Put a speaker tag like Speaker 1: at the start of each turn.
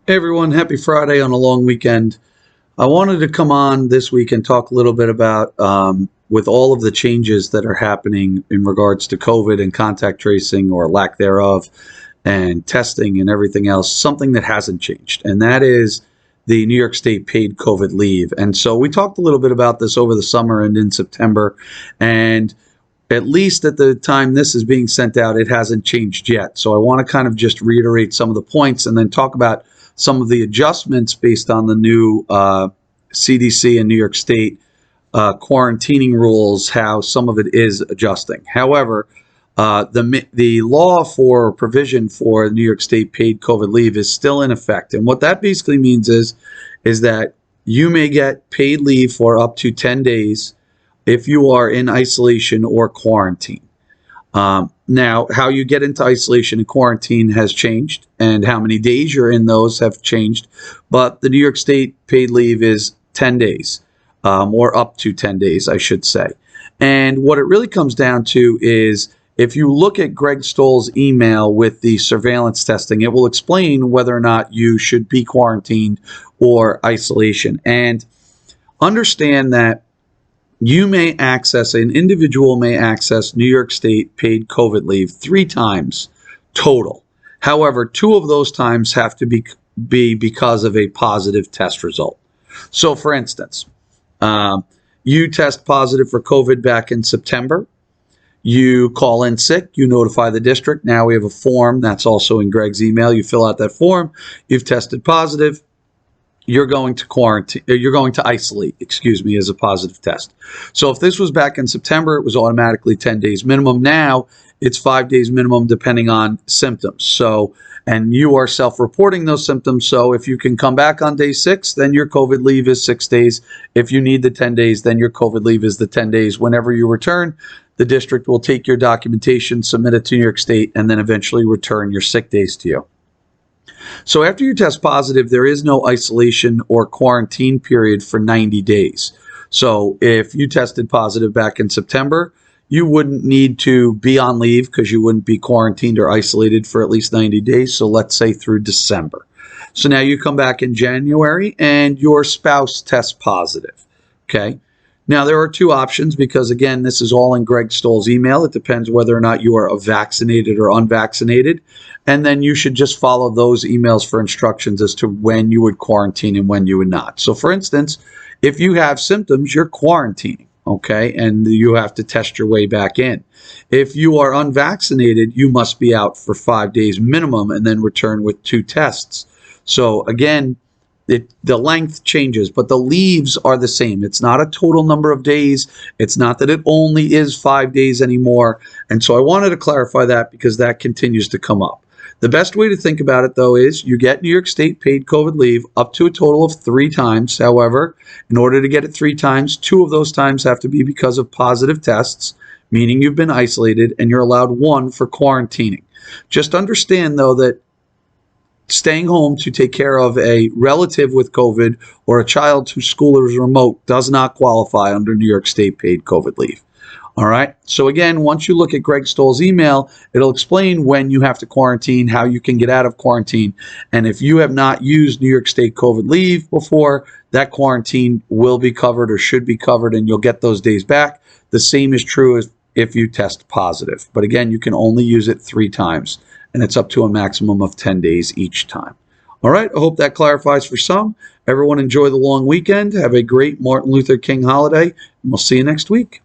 Speaker 1: Hey everyone, happy Friday on a long weekend. I wanted to come on this week and talk a little bit about, with all of the changes that are happening in regards to COVID and contact tracing or lack thereof, and testing and everything else, something that hasn't changed, and that is the New York State paid COVID leave. And so we talked a little bit about this over the summer and in September, and at least at the time this is being sent out, it hasn't changed yet. So I want to kind of just reiterate some of the points and then talk about some of the adjustments based on the new CDC and New York State quarantining rules, how some of it is adjusting. However, the law for provision for New York State paid COVID leave is still in effect. And what that basically means is that you may get paid leave for up to 10 days if you are in isolation or quarantine. Now, how you get into isolation and quarantine has changed, and how many days you're in those have changed. But the New York State paid leave is 10 days, or up to 10 days, I should say. And what it really comes down to is if you look at Greg Stoll's email with the surveillance testing, it will explain whether or not you should be quarantined or isolation. And understand that an individual may access New York State paid COVID leave 3 times total. However, 2 of those times have to be because of a positive test result. So for instance, you test positive for COVID back in September. You call in sick, you notify the district. Now we have a form that's also in Greg's email. You fill out that form. You've tested positive. You're going to quarantine, you're going to isolate, as a positive test. So if this was back in September, it was automatically 10 days minimum. Now it's 5 days minimum depending on symptoms. So, and you are self-reporting those symptoms. So if you can come back on day 6, then your COVID leave is 6 days. If you need the 10 days, then your COVID leave is the 10 days. Whenever you return, the district will take your documentation, submit it to New York State, and then eventually return your sick days to you. So after you test positive, there is no isolation or quarantine period for 90 days. So if you tested positive back in September, you wouldn't need to be on leave because you wouldn't be quarantined or isolated for at least 90 days. So let's say through December. So now you come back in January and your spouse tests positive. Okay. Now, there are 2 options because, again, this is all in Greg Stoll's email. It depends whether or not you are vaccinated or unvaccinated. And then you should just follow those emails for instructions as to when you would quarantine and when you would not. So, for instance, if you have symptoms, you're quarantining, okay, and you have to test your way back in. If you are unvaccinated, you must be out for 5 days minimum and then return with 2 tests. So, again, the length changes, but the leaves are the same. It's not a total number of days. It's not that it only is 5 days anymore. And so I wanted to clarify that because that continues to come up. The best way to think about it, though, is you get New York State paid COVID leave up to a total of 3 times. However, in order to get it 3 times, 2 of those times have to be because of positive tests, meaning you've been isolated, and you're allowed 1 for quarantining. Just understand, though, that staying home to take care of a relative with COVID or a child whose school is remote does not qualify under New York State paid COVID leave. All right. So again, once you look at Greg Stoll's email, it'll explain when you have to quarantine, how you can get out of quarantine. And if you have not used New York State COVID leave before, that quarantine will be covered or should be covered, and you'll get those days back. The same is true as if you test positive. But again, you can only use it 3 times. And it's up to a maximum of 10 days each time. All right, I hope that clarifies for some. Everyone enjoy the long weekend. Have a great Martin Luther King holiday, and we'll see you next week.